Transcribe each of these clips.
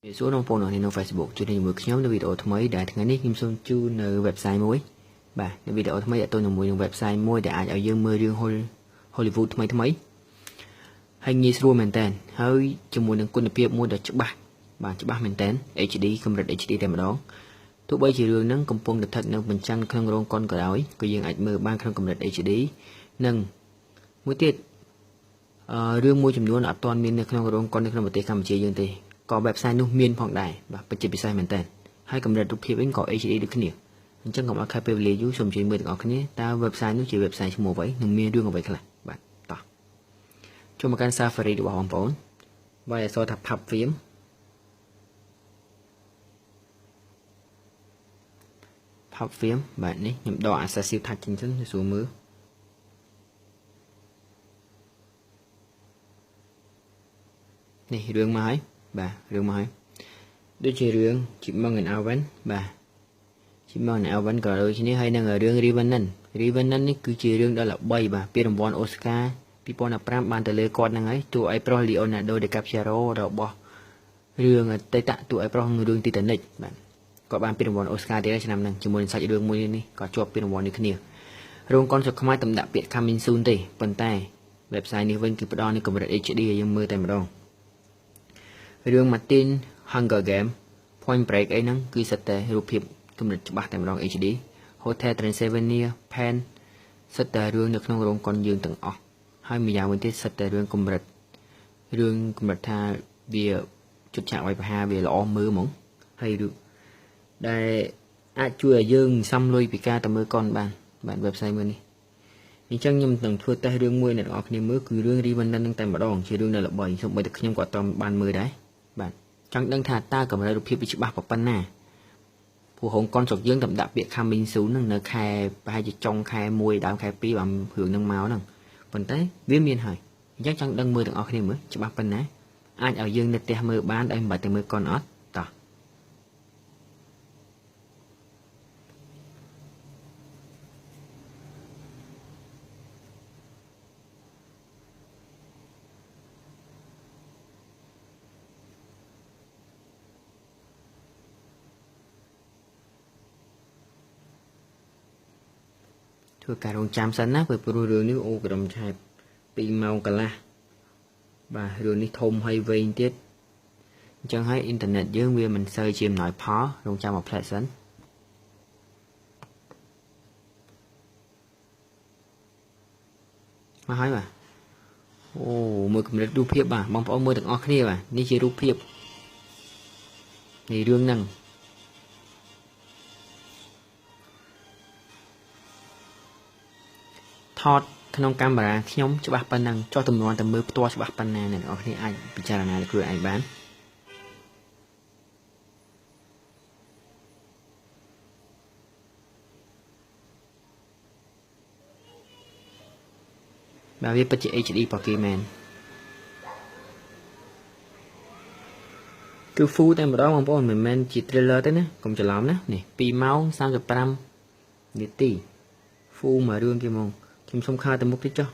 Về số đông phone này nó Facebook cho nên một nhóm nó video thay mới đã thằng này kim sơn chuនៅwebsite mớiបាទនៅវីដេអូថ្មីអត់ទៅជាមួយនឹង website មួយដែលអាចឲ្យយើងមើលរឿង Hollywood ថ្មីហើយងាយស្រួលមែនតើហើយជាមួយនឹងគុណភាពមួយដ៏ច្បាស់បាទច្បាស់មែនតើ HD កម្រិត HD តែម្ដងទោះបីជារឿងហ្នឹងកំពុងតែស្ថិតនៅបញ្ចាំងក្នុងរោងកុនក៏ដោយក៏យើងអាចមើលបានក្នុងកម្រិត HD និងមួយទៀតរឿងមួយចំនួនអត់ទាន់មាននៅក្នុងរោងកុននៅក្នុងប្រទេសកម្ពុជាយើងទេក៏ website នោះមានផងដែរបាទពិតជាពិសេសមែនតើហើយកម្រិតរូបភាពវិញក៏ HD ដូចគ្នាអញ្ចឹងកុំឲ្យខាតពេលវេលាយូរសូមជួយមើលទាំងអស់គ្នាតើ website នោះជា website ឈ្មោះអ្វីនិងមានរឿងអ្វីខ្លះបាទតោះចូលមកកាន់ Safari របស់បងប្អូនវាយអក្សរថា PubFilm បាទនេះខ្ញុំដក Accessible Touch ចឹងទៅស្រួលមើលនេះរឿងមកហើយបាទរឿងមកហើយដូចជារឿង Chipmunk and Alvin បាទ Chipmunk and Alvin ក៏ដូចគ្នាហើយនឹងរឿង Revenant នេះគឺជារឿងដ៏ល្បីបាទពានរង្វាន់ Oscar 2015បានទៅលើគាត់ហ្នឹងហើយតួឯកប្រុស Leonardo DiCaprio របស់រឿងអតីតតួឯកប្រុសរឿង Titanic បាទគាត់បានពានរង្វាន់ Oscar ទៀតឆ្នាំហ្នឹងជាមួយនឹងសាច់រឿងមួយនេះក៏ជាប់ពានរង្វាន់នេះគ្នារោងកុនស្រុកខ្មែរតំដាក់ពាក្យ Coming Soon ទេប៉ុន្តែ website នេះវិញគឺផ្ដល់នូវកម្រិត HD ឲ្យយើងមើលតែម្ដងរឿង Martin Hunger Game Point Break អីហ្នឹងគឺសិតតែរូបភាពកម្រិតច្បាស់តែម្ដង HD Hotel Transylvania Pan សិតតែរឿងនៅក្នុងរោងកុនយើងទាំងអស់ហើយម្យ៉ាងវិញទៀតសិតតែរឿងកម្រិតថាវាជុតឆាកវាយប្រហារវាល្អមើលហ្មងហើយដែលអាចជួយឲ្យយើងសំលុយពីការទៅមើលកុនបាន website មួយនេះអញ្ចឹងខ្ញុំនឹងធ្វើតេស្តរឿងមួយអ្នកទាំងអស់គ្នាមើលគឺរឿង Revenant នឹងតែម្ដងជារឿងដែលល្បីសូម្បីតែខ្ញុំក៏អត់បានមើលដែរបាទចង់ដឹងថាតើកម្រិតរូបភាពវាច្បាស់ប៉ុណ្ណាព្រោះរោងកុនស្រុកយើងតំដាក់ពាក្យ Coming Soon ហ្នឹងនៅខែប្រហែលជាចុងខែ1ដើមខែ2បានរឿងហ្នឹងមកហ្នឹងប៉ុន្តែវាមានហើយអញ្ចឹងចង់ដឹងមើលទាំងអស់គ្នាមើលច្បាស់ប៉ុណ្ណាអាចឲ្យយើងនៅផ្ទះមើលបានដោយមិនបាច់ទៅមើលកុនអត់តោះធ្វើការរងចាំសិនណាព្រោះរឿងនេះអូក្រំឆែប2ម៉ោងកន្លះបាទរឿងនេះធំហើយវែងទៀតអញ្ចឹងហើយអ៊ីនធឺណិតយើងវាមិនសូវជាអំណោយផលរងចាំមកផ្លែសិនមកហើយបាទអូមើលកម្រិតរូបភាពបាទបងប្អូនមើលទាំងអស់គ្នាបាទនេះជារូបភាពនៃរឿងហ្នឹងថតក្នុងកាមេរ៉ាខ្ញុំច្បាស់ប៉ុណ្ណឹងចុះទម្រាំតែមើលផ្ទាល់ច្បាស់ប៉ុណ្ណាអ្នកនរគ្នាអាចពិចារណាខ្លួនឯងបានបាទវាពិតជា HD របស់គេមែនគឺ full តែម្ដងបងប្អូនមិនមែនជា trailer ទេណាកុំច្រឡំណានេះ2ម៉ោង35នាទី full មួយរឿងគេហ្មងខ្ញុំសុំខើទៅមុខតិចចុះ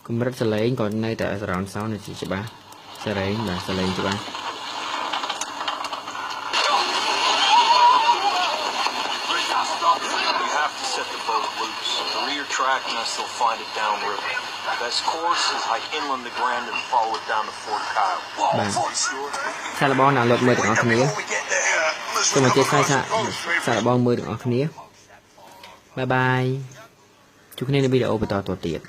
កម្រិតសលេងក៏នៅតែ surround sound នេះច្បាស់សលេងបាទសលេងច្បាស់track and still find it downriver. Best course is hike inland to Grand and follow it down to Fort Kyle. សាកល្បងណាលោកមើលទាំងអស់គ្នាសូមអញ្ជើញសាកល្បងមើលទាំងអស់គ្នាបាយបាយជួបគ្នានៅវីដេអូបន្តទៀត